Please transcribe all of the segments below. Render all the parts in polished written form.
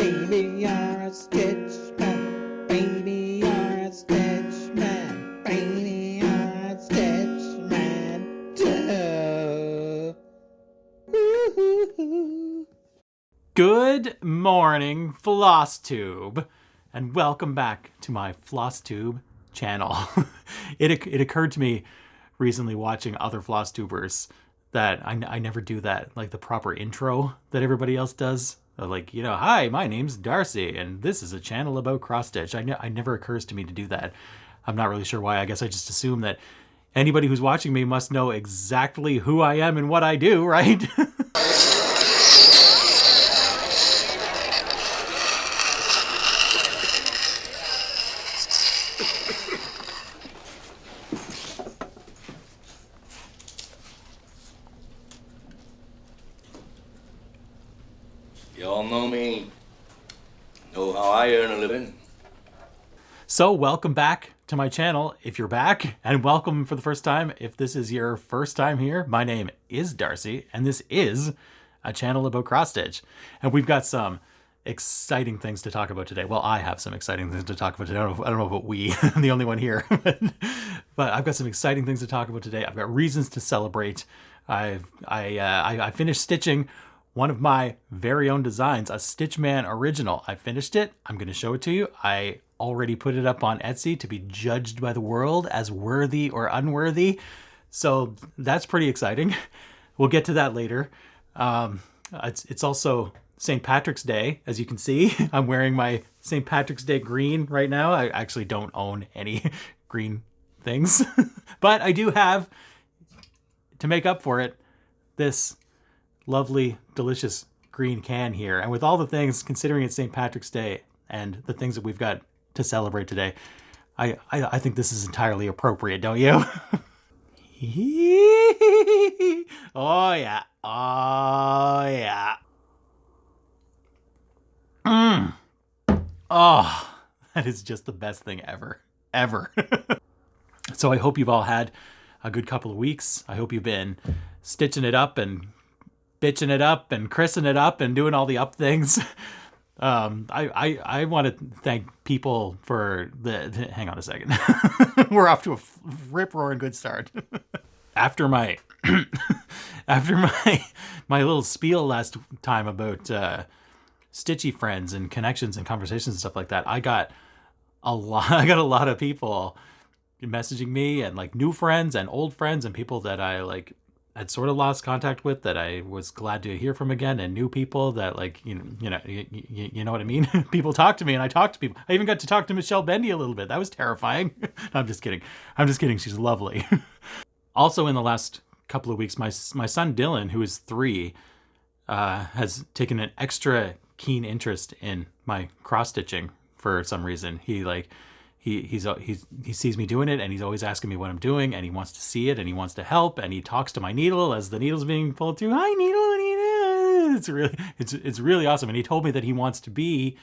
Baby, you're a stitch man. Baby, you're a stitch man. Baby, you're a stitch man. Duh. Woo-hoo-hoo. Good morning, Flosstube, and welcome back to my Flosstube channel. It occurred to me recently watching other Flosstubers that I never do that, like the proper intro that everybody else does. Like, you know, hi, my name's Darcy, and this is a channel about cross-stitch. I never occurs to me to do that. I'm not really sure why. I guess I just assume that anybody who's watching me must know exactly who I am and what I do, right? Y'all know me, know how I earn a living. So welcome back to my channel if you're back, and welcome for the first time if this is your first time here. My name is Darcy, and this is a channel about cross-stitch. And we've got some exciting things to talk about today. Well, I have some exciting things to talk about today. I don't know about we, I'm the only one here. But I've got some exciting things to talk about today. I've got reasons to celebrate. I finished stitching one of my very own designs, a Stitchman original. I finished it. I'm going to show it to you. I already put it up on Etsy to be judged by the world as worthy or unworthy. So that's pretty exciting. We'll get to that later. It's also St. Patrick's Day, as you can see. I'm wearing my St. Patrick's Day green right now. I actually don't own any green things, but I do have, to make up for it, this lovely, delicious green can here. And with all the things, considering it's St. Patrick's Day and the things that we've got to celebrate today, I think this is entirely appropriate, don't you? Oh yeah. Oh yeah. Oh, that is just the best thing ever. So I hope you've all had a good couple of weeks. I hope you've been stitching it up and bitching it up and christening it up and doing all the up things. I want to thank people for hang on a second. We're off to a rip-roaring good start. After my my little spiel last time about Stitchy friends and connections and conversations and stuff like that, I got a lot of people messaging me, and like new friends and old friends and people that I like had sort of lost contact with that I was glad to hear from again, and new people that, like, you know what I mean? People talk to me and I talk to people. I even got to talk to Michelle Bendy a little bit. That was terrifying. No, I'm just kidding. She's lovely. Also, in the last couple of weeks, my son Dylan, who is 3, has taken an extra keen interest in my cross stitching for some reason. He sees me doing it, and he's always asking me what I'm doing, and he wants to see it, and he wants to help, and he talks to my needle as the needle's being pulled through. Hi, needle. It's really awesome. And he told me that he wants to be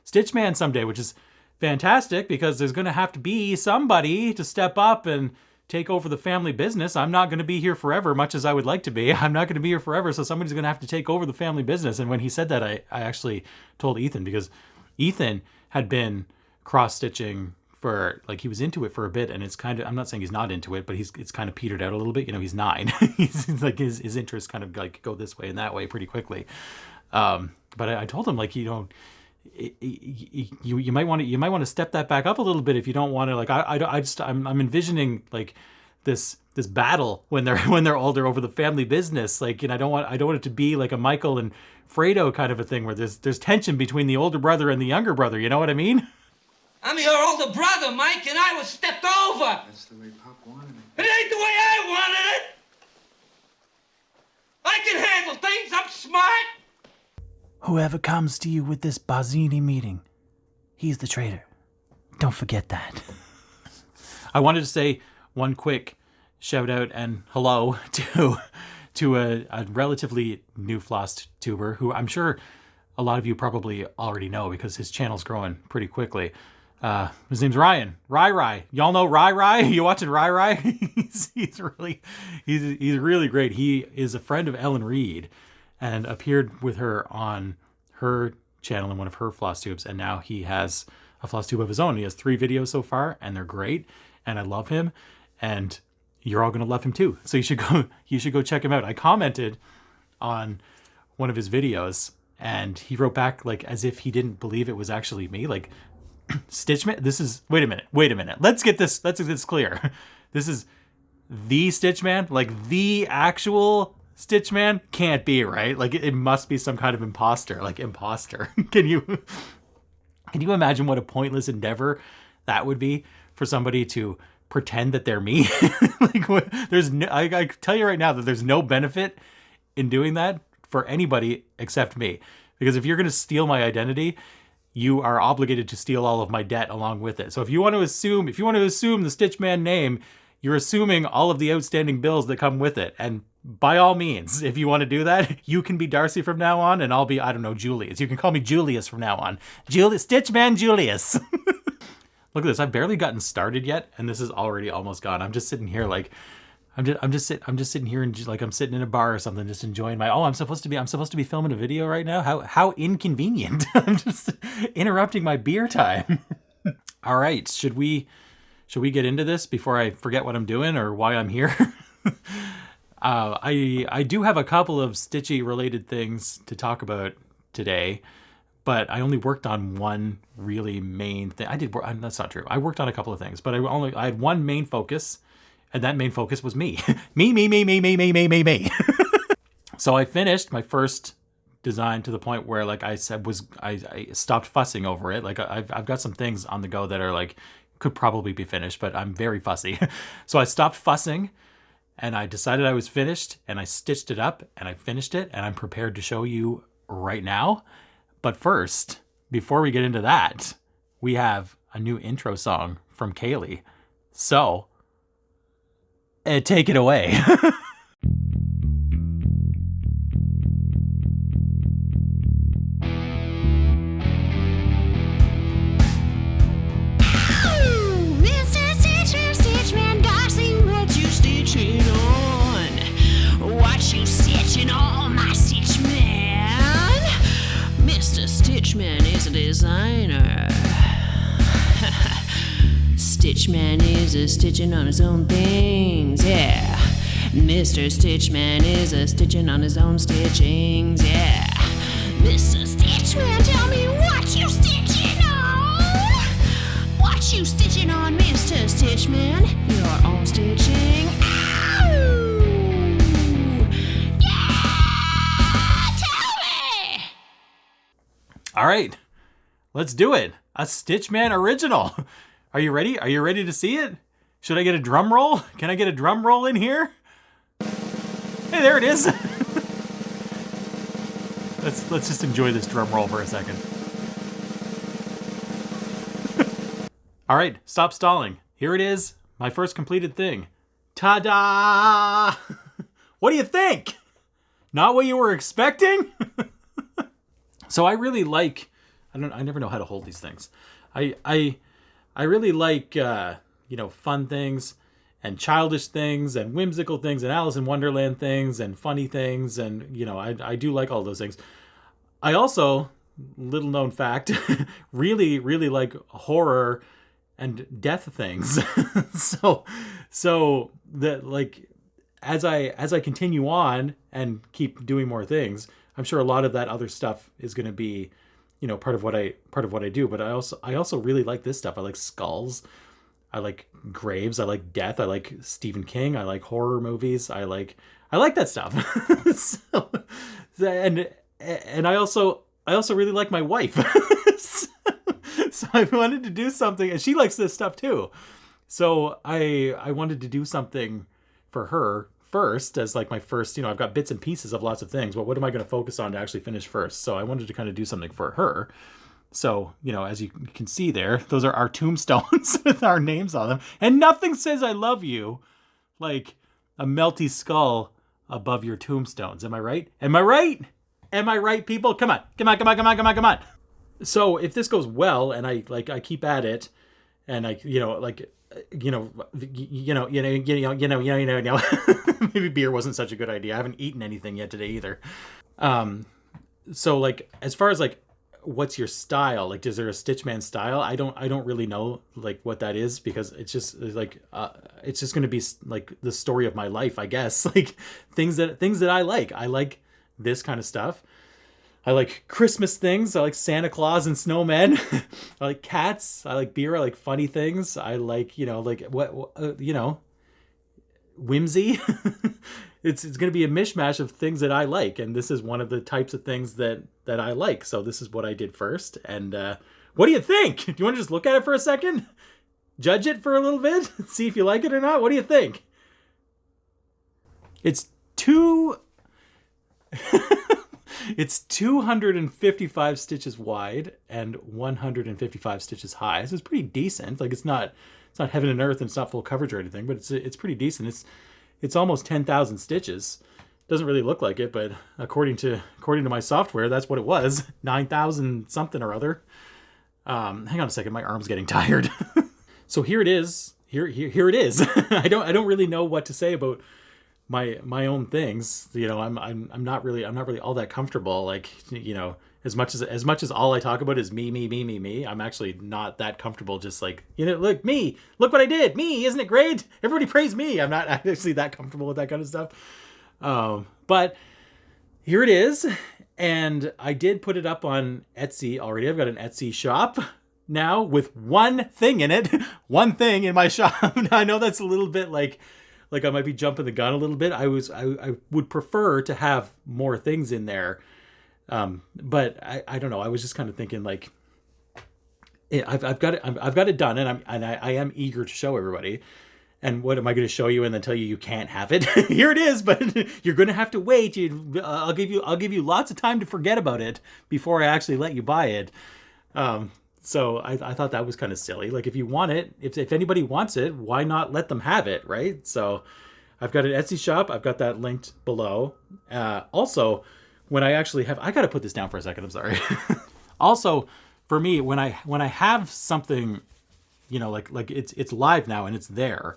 Stitchman someday, which is fantastic, because there's going to have to be somebody to step up and take over the family business. I'm not going to be here forever, much as I would like to be. I'm not going to be here forever, so somebody's going to have to take over the family business. And when he said that, I actually told Ethan, because Ethan had been cross-stitching for, like, he was into it for a bit, and it's kind of, I'm not saying he's not into it, but it's kind of petered out a little bit. You know, he's 9. He's like, his interests kind of like go this way and that way pretty quickly. But I told him, like, you know, you might want to step that back up a little bit if you don't want to, like, I'm envisioning like this battle when they're older over the family business, like, and I don't want it to be like a Michael and Fredo kind of a thing where there's tension between the older brother and the younger brother. You know what I mean? I'm your older brother, Mike, and I was stepped over. That's the way Pop wanted it. It ain't the way I wanted it. I can handle things. I'm smart. Whoever comes to you with this Bazzini meeting, he's the traitor. Don't forget that. I wanted to say one quick shout out and hello to a relatively new Flosstuber who I'm sure a lot of you probably already know because his channel's growing pretty quickly. His name's Ryan. Rai. Y'all know Rai? You watching Rai? he's really great. He is a friend of Ellen Reed and appeared with her on her channel and one of her floss tubes, and now he has a floss tube of his own. He has 3 videos so far, and they're great, and I love him, and you're all gonna love him too. So you should go check him out. I commented on one of his videos, and he wrote back like as if he didn't believe it was actually me. Like, Stitchman, this is, wait a minute. Let's get this clear. This is the Stitchman, like the actual Stitchman. Can't be, right? Like it must be some kind of imposter, like imposter. Can you imagine what a pointless endeavor that would be for somebody to pretend that they're me? Like I tell you right now that there's no benefit in doing that for anybody except me. Because if you're going to steal my identity, you are obligated to steal all of my debt along with it. So if you want to assume the Stitchman name, you're assuming all of the outstanding bills that come with it. And by all means, if you want to do that, you can be Darcy from now on, and I'll be, I don't know, Julius. You can call me Julius from now on. Stitchman Julius. Look at this. I've barely gotten started yet, and this is already almost gone. I'm just sitting here like, I'm just sitting here and like I'm sitting in a bar or something, just enjoying my. Oh, I'm supposed to be filming a video right now. How inconvenient! I'm just interrupting my beer time. All right, should we get into this before I forget what I'm doing or why I'm here? I do have a couple of Stitchy related things to talk about today, but I only worked on one really main thing. That's not true. I worked on a couple of things, but I had one main focus. And that main focus was me. me. So I finished my first design to the point where, like I said, I stopped fussing over it. Like I've got some things on the go that are like, could probably be finished, but I'm very fussy. So I stopped fussing and I decided I was finished, and I stitched it up and I finished it, and I'm prepared to show you right now. But first, before we get into that, we have a new intro song from Kaylee. So take it away. Mr. Stitchman, Darcy, what you stitching on? What you stitching on, my Stitchman? Mr. Stitchman is a designer. Stitchman is a stitching on his own things, yeah. Mr. Stitchman is a stitching on his own stitchings, yeah. Mr. Stitchman, tell me what you stitching on? What you stitching on, Mr. Stitchman? Your own stitching. Ow! Yeah! Tell me! All right, let's do it. A Stitchman original. Are you ready? Are you ready to see it? Should I get a drum roll? Can I get a drum roll in here? Hey, there it is. Let's just enjoy this drum roll for a second. All right, stop stalling. Here it is, my first completed thing. Ta-da! What do you think? Not what you were expecting? So I really like, I never know how to hold these things. I really like, fun things and childish things and whimsical things and Alice in Wonderland things and funny things. And, I do like all those things. I also, little known fact, really, really like horror and death things. so that, like, as I continue on and keep doing more things, I'm sure a lot of that other stuff is going to be, part of what I do. But I also really like this stuff. I like skulls. I like graves. I like death. I like Stephen King. I like horror movies. I like that stuff. And I also really like my wife. So I wanted to do something, and she likes this stuff too. So I wanted to do something for her first, as like my first, I've got bits and pieces of lots of things, but what am I going to focus on to actually finish first? So I wanted to kind of do something for her. So, as you can see there, those are our tombstones with our names on them. And nothing says I love you like a melty skull above your tombstones. Am I right? Am I right? Am I right, people? Come on. So if this goes well and I keep at it and maybe beer wasn't such a good idea. I haven't eaten anything yet today either. So like, as far as like what's your style? Like, is there a Stitchman style? I don't really know like what that is, because it's just like it's just going to be like the story of my life, I guess. Like things that I like. I like this kind of stuff. I like Christmas things. I like Santa Claus and snowmen. I like cats. I like beer. I like funny things. I like, like whimsy. It's going to be a mishmash of things that I like, and this is one of the types of things that I like. So this is what I did first. And what do you think? Do you want to just look at it for a second? Judge it for a little bit? See if you like it or not? What do you think? It's 255 stitches wide and 155 stitches high. So it's pretty decent. Like it's not heaven and earth, and it's not full coverage or anything, but it's pretty decent. It's almost 10,000 stitches. Doesn't really look like it, but according to my software, that's what it was. 9,000 something or other. Hang on a second, my arm's getting tired. So here it is. Here it is. I don't really know what to say about my own things. I'm not really all that comfortable. Like, as much as all I talk about is me, I'm actually not that comfortable. Just like, look what I did. Me, isn't it great? Everybody praise me. I'm not actually that comfortable with that kind of stuff. But here it is. And I did put it up on Etsy already. I've got an Etsy shop now with one thing in it, one thing in my shop. I know that's a little bit like I might be jumping the gun a little bit. I would prefer to have more things in there. But I don't know. I was just kind of thinking like, I've got it done, and I am eager to show everybody. And what am I going to show you and then tell you can't have it? Here it is, but you're going to have to wait. I'll give you lots of time to forget about it before I actually let you buy it. So I thought that was kind of silly. Like, if you want it, if anybody wants it, why not let them have it, right? So I've got an Etsy shop. I've got that linked below. Also, when I actually have, I got to put this down for a second. I'm sorry. Also, for me, when I have something, like it's live now and it's there.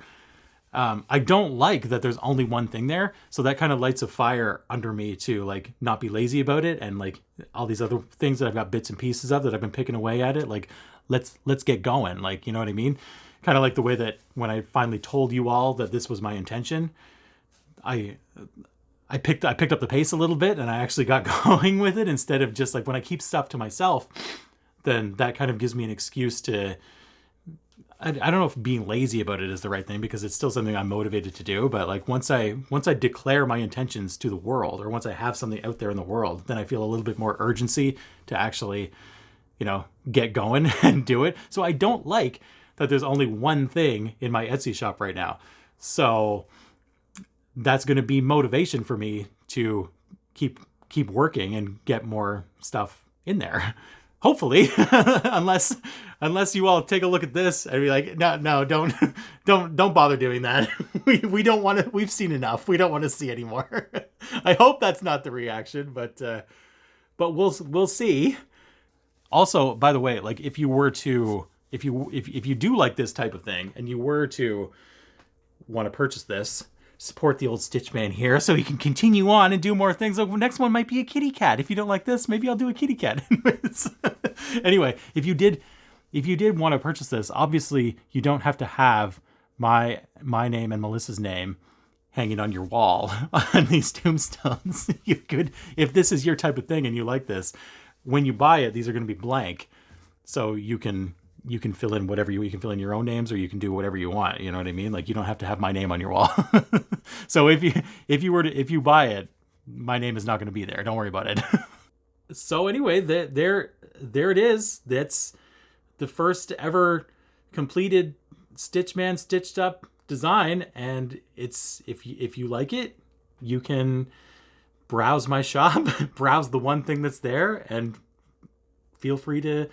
I don't like that there's only one thing there. So that kind of lights a fire under me to like not be lazy about it, and like all these other things that I've got bits and pieces of that I've been picking away at it. Like, let's get going. Like, you know what I mean? Kind of like the way that when I finally told you all that this was my intention, I picked up the pace a little bit, and I actually got going with it, instead of just like when I keep stuff to myself, then that kind of gives me an excuse to, I don't know if being lazy about it is the right thing, because it's still something I'm motivated to do. But like once I declare my intentions to the world, or once I have something out there in the world, then I feel a little bit more urgency to actually, get going and do it. So I don't like that there's only one thing in my Etsy shop right now. So that's going to be motivation for me to keep working and get more stuff in there. Hopefully, unless you all take a look at this and be like, no, don't bother doing that. We don't want to. We've seen enough. We don't want to see anymore. I hope that's not the reaction, but we'll see. Also, by the way, like if you do like this type of thing and you were to want to purchase this, support the old Stitchman here so he can continue on and do more things. Like, next one might be a kitty cat. If you don't like this, maybe I'll do a kitty cat. Anyway, if you did want to purchase this, obviously you don't have to have my name and Melissa's name hanging on your wall on these tombstones. You could, if this is your type of thing and you like this, when you buy it, these are going to be blank, so you can fill in whatever you can fill in your own names, or you can do whatever you want. You know what I mean? Like, you don't have to have my name on your wall. So if you buy it, my name is not going to be there. Don't worry about it. So anyway, there it is. That's the first ever completed Stitchman stitched up design, and it's if you like it, you can browse my shop, browse the one thing that's there, and feel free to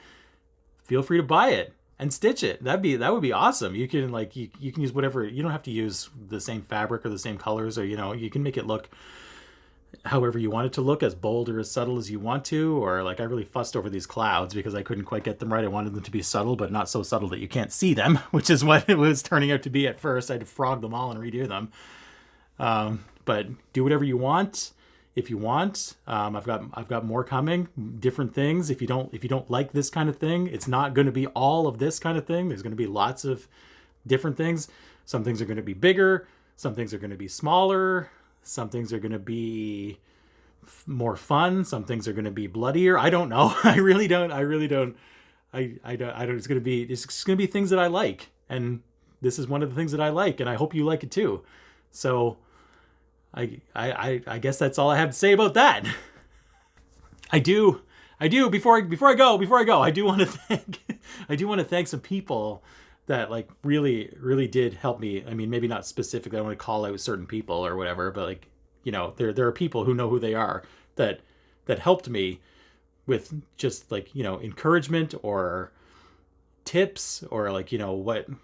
buy it and stitch it. That would be awesome. You can you can use whatever. You don't have to use the same fabric or the same colors, or you can make it look however you want it to look, as bold or as subtle as you want to. Or like, I really fussed over these clouds because I couldn't quite get them right. I wanted them to be subtle, but not so subtle that you can't see them, which is what it was turning out to be at first. I had to frog them all and redo them. But do whatever you want. if you want. I've got more coming, different things. If you don't like this kind of thing, it's not going to be all of this kind of thing. There's going to be lots of different things. Some things are going to be bigger. Some things are going to be smaller. Some things are going to be more fun. Some things are going to be bloodier. I don't know. I really don't. It's going to be things that I like. And this is one of the things that I like, and I hope you like it too. So I guess that's all I have to say about that. I do before I go, I do want to thank some people that like really did help me. I mean, maybe not specifically, I want to call out certain people or whatever, but like, you know, there are people who know who they are that helped me with just like, you know, encouragement or tips, or like, you know,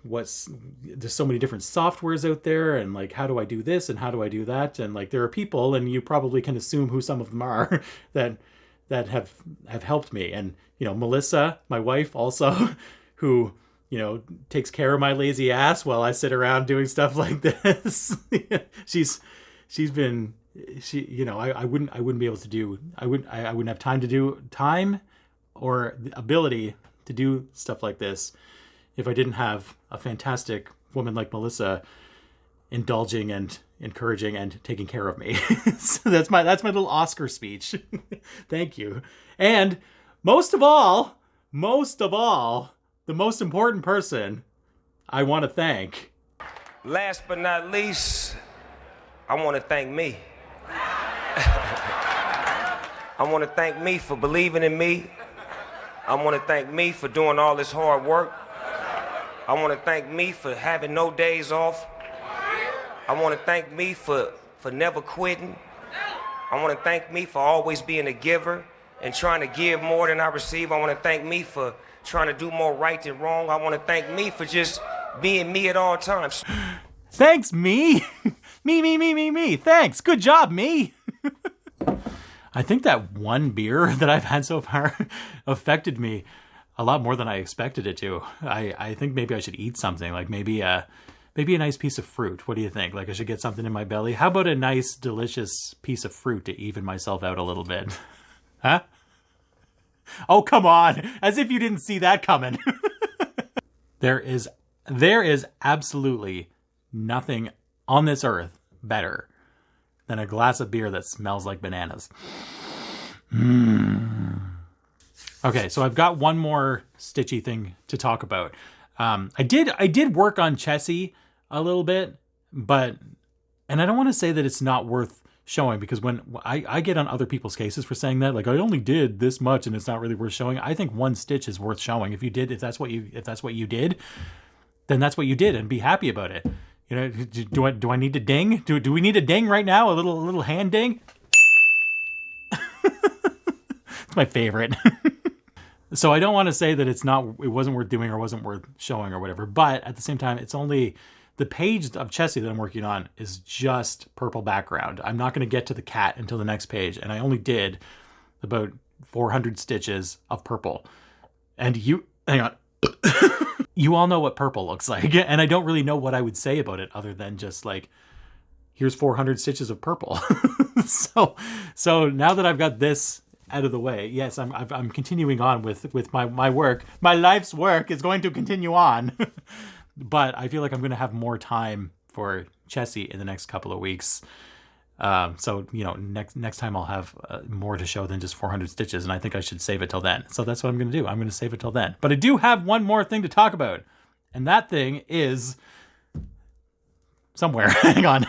what's there's so many different softwares out there, and like, how do I do this and how do I do that, and like, there are people, and you probably can assume who some of them are that have helped me. And, you know, Melissa, my wife, also, who, you know, takes care of my lazy ass while I sit around doing stuff like this. she's been, you know, I wouldn't be able to do, I wouldn't have time or the ability to do stuff like this if I didn't have a fantastic woman like Melissa indulging and encouraging and taking care of me. So that's my little Oscar speech. Thank you. And most of all, the most important person I want to thank. Last but not least, I want to thank me. I want to thank me for believing in me. I want to thank me for doing all this hard work. I want to thank me for having no days off. I want to thank me for never quitting. I want to thank me for always being a giver and trying to give more than I receive. I want to thank me for trying to do more right than wrong. I want to thank me for just being me at all times. Thanks, me. me. Thanks. Good job, me. I think that one beer that I've had so far affected me a lot more than I expected it to. I think maybe I should eat something, like maybe a nice piece of fruit. What do you think? Like, I should get something in my belly? How about a nice, delicious piece of fruit to even myself out a little bit? Huh? Oh, come on. As if you didn't see that coming. There is absolutely nothing on this earth better than a glass of beer that smells like bananas. Okay, so I've got one more Stitchy thing to talk about. I did work on Chessie a little bit, and I don't want to say that it's not worth showing, because when I get on other people's cases for saying that, like, I only did this much and it's not really worth showing. I think one stitch is worth showing. If that's what you did, then that's what you did, and be happy about it. You know, do I need to ding? Do we need a ding right now? A little hand ding? It's my favorite. So I don't want to say that it wasn't worth doing or wasn't worth showing or whatever, but at the same time, it's only the page of Chessie that I'm working on is just purple background. I'm not going to get to the cat until the next page, and I only did about 400 stitches of purple. And hang on. You all know what purple looks like, and I don't really know what I would say about it other than just like, here's 400 stitches of purple. So now that I've got this out of the way, yes, I'm continuing on with my work. My life's work is going to continue on. But I feel like I'm going to have more time for Chessie in the next couple of weeks. So, you know, next time I'll have more to show than just 400 stitches, and I think I should save it till then. So that's what I'm going to do. I'm going to save it till then. But I do have one more thing to talk about, and that thing is somewhere. Hang on.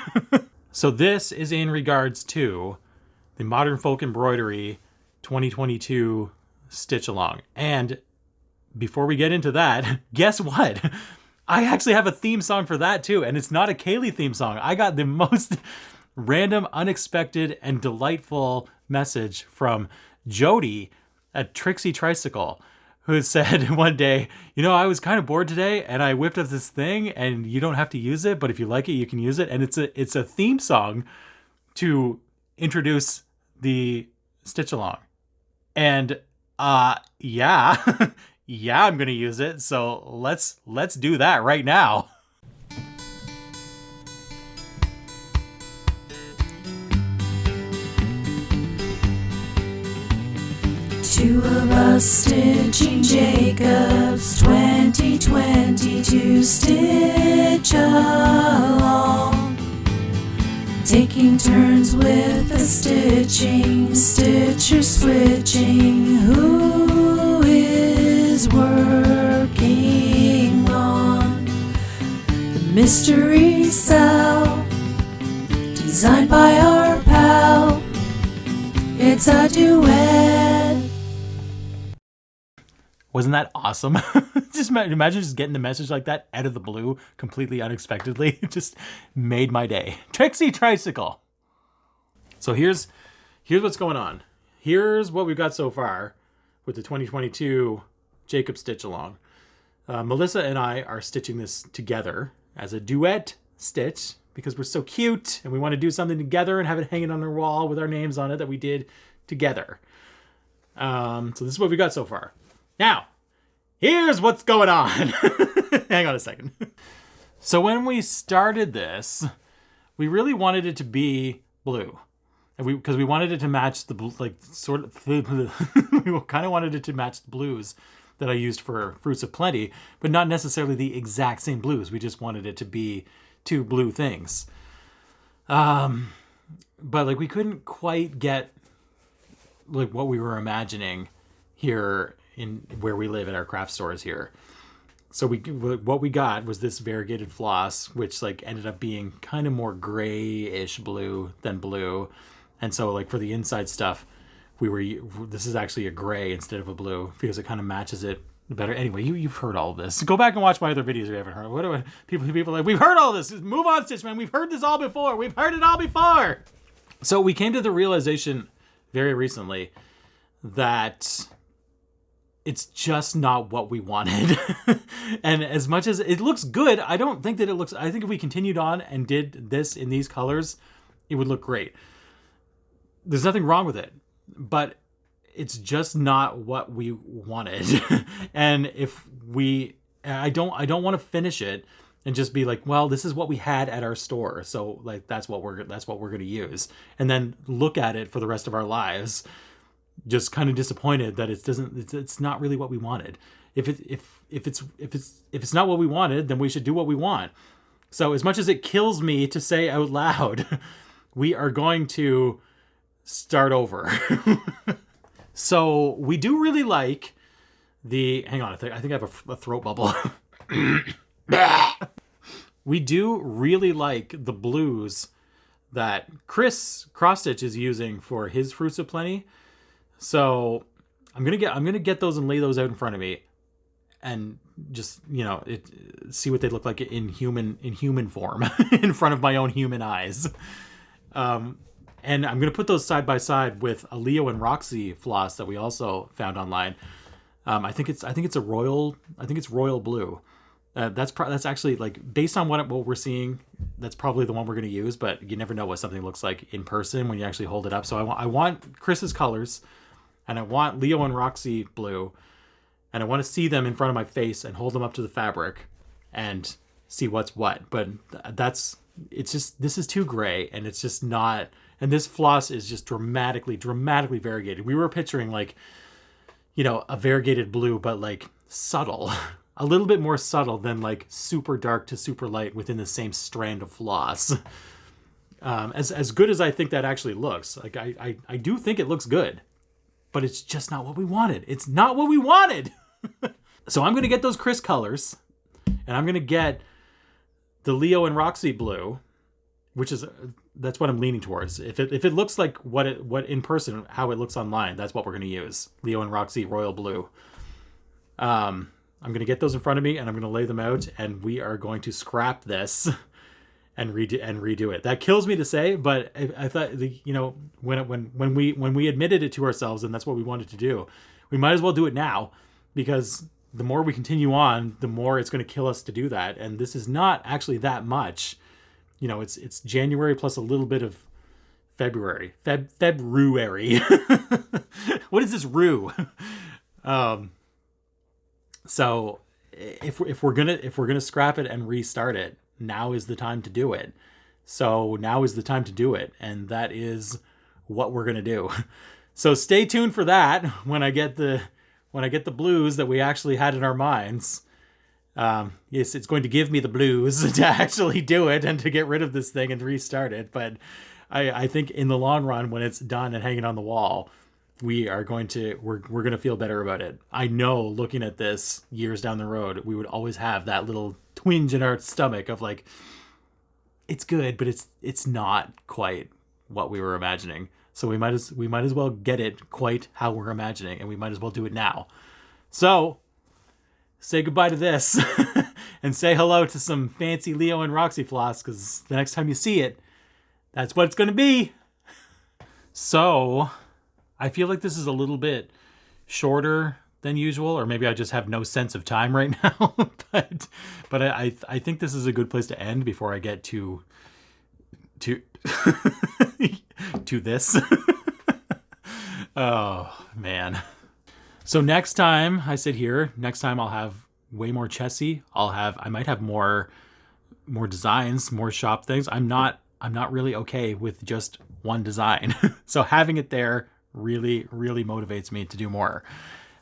So this is in regards to the Modern Folk Embroidery 2022 Stitch Along. And before we get into that, guess what? I actually have a theme song for that too, and it's not a Kaylee theme song. I got the most random, unexpected, and delightful message from Jody at Trixie Tricycle, who said one day, you know, I was kind of bored today, and I whipped up this thing, and you don't have to use it, but if you like it, you can use it. And it's a theme song to introduce the Stitch Along. And yeah. Yeah, I'm gonna use it, so let's do that right now. Two of us stitching Jacob's 2022 stitch along, taking turns with the stitching, stitcher switching. Who is working on the mystery cell, designed by our pal? It's a duet. Wasn't that awesome? Just imagine just getting the message like that out of the blue, completely unexpectedly. It just made my day. Trixie Tricycle. So here's what's going on. Here's what we've got so far with the 2022 Jacob Stitch Along. Melissa and I are stitching this together as a duet stitch because we're so cute and we want to do something together and have it hanging on our wall with our names on it that we did together. So this is what we got so far. Now, here's what's going on. Hang on a second. So when we started this, we really wanted it to be blue. And because we wanted it to match the blue, like sort of, we kind of wanted it to match the blues that I used for Fruits of Plenty, but not necessarily the exact same blues. We just wanted it to be two blue things. But like we couldn't quite get like what we were imagining here in where we live at our craft stores here. So what we got was this variegated floss, which like ended up being kind of more grayish blue than blue. And so like for the inside stuff, this is actually a gray instead of a blue because it kind of matches it better. Anyway, you've heard all of this. Go back and watch my other videos if you haven't heard. What are people like, we've heard all this. Move on, Stitchman. We've heard this all before. We've heard it all before. So we came to the realization very recently that it's just not what we wanted. And as much as it looks good, I don't think that it looks, I think if we continued on and did this in these colors, it would look great. There's nothing wrong with it, but it's just not what we wanted. And I don't want to finish it and just be like, well, this is what we had at our store, so like that's what we're going to use, and then look at it for the rest of our lives just kind of disappointed that it's not really what we wanted. If it's not what we wanted, then we should do what we want. So as much as it kills me to say out loud, we are going to start over. So we do really like hang on, I think I have a throat bubble. We do really like the blues that Chris Cross Stitch is using for his Fruits of Plenty. So I'm gonna get those and lay those out in front of me, and just see what they look like in human form in front of my own human eyes. And I'm gonna put those side by side with a Leo and Roxy floss that we also found online. I think it's royal blue. That's actually like based on what we're seeing, that's probably the one we're gonna use. But you never know what something looks like in person when you actually hold it up. So I want Chris's colors. And I want Leo and Roxy blue, and I want to see them in front of my face and hold them up to the fabric and see what's what. But this is too gray, and it's just not, and this floss is just dramatically variegated. We were picturing like, a variegated blue, but like subtle, a little bit more subtle than like super dark to super light within the same strand of floss. As good as I think that actually looks, like I do think it looks good. But it's just not what we wanted. It's not what we wanted. So I'm going to get those Chris colors, and I'm going to get the Leo and Roxy blue, that's what I'm leaning towards. If it looks like what in person, how it looks online, that's what we're going to use. Leo and Roxy royal blue. I'm going to get those in front of me, and I'm going to lay them out, and we are going to scrap this and redo it. That kills me to say, but I thought, when we admitted it to ourselves and that's what we wanted to do, we might as well do it now, because the more we continue on, the more it's going to kill us to do that. And this is not actually that much. It's January plus a little bit of February. February. What is this rue? So if we're gonna scrap it and restart it, now is the time to do it. So now is the time to do it, and that is what we're gonna do. So stay tuned for that when I get the blues that we actually had in our minds. Yes, it's going to give me the blues to actually do it and to get rid of this thing and restart it. But I think in the long run, when it's done and hanging on the wall, we're going to feel better about it. I know, looking at this years down the road, we would always have that little twinge in our stomach of like, it's good, but it's not quite what we were imagining. So we might as well get it quite how we're imagining, and we might as well do it now. So say goodbye to this and say hello to some fancy Leo and Roxy floss, because the next time you see it, that's what it's going to be. So I feel like this is a little bit shorter than usual, or maybe I just have no sense of time right now. but I think this is a good place to end before I get to this. Oh man. So next time I sit here, next time I'll have way more Chessie. I might have more designs, more shop things. I'm not really okay with just one design. So having it there really motivates me to do more.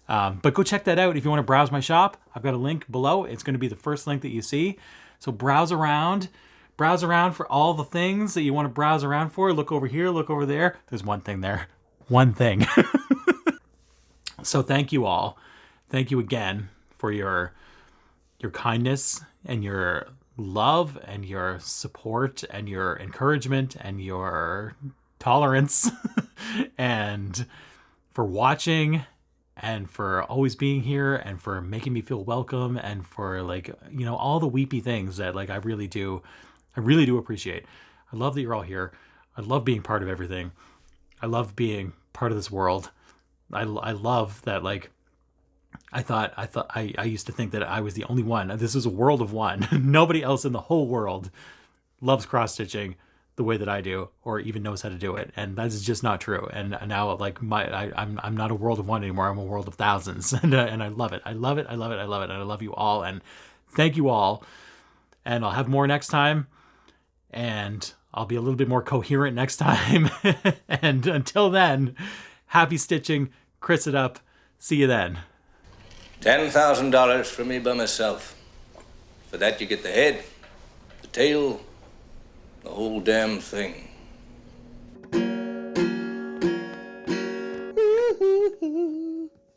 But go check that out if you want to browse my shop. I've got a link below. It's going to be the first link that you see. So browse around for all the things that you want to browse around for. Look over here, look over there. There's one thing there. One thing. So thank you all. Thank you again for your kindness and your love and your support and your encouragement and your tolerance and for watching and for always being here and for making me feel welcome and for all the weepy things that I really do appreciate. I love that you're all here. I love being part of everything. I love being part of this world. I love that I used to think that I was the only one. This is a world of one. Nobody else in the whole world loves cross-stitching the way that I do, or even knows how to do it, and that is just not true. And now, I'm not a world of one anymore. I'm a world of thousands, and I love it. I love it. I love it. I love it. And I love you all, and thank you all. And I'll have more next time, and I'll be a little bit more coherent next time. And until then, happy stitching. Chris it up. See you then. $10,000 for me by myself. For that you get the head, the tail, the whole damn thing.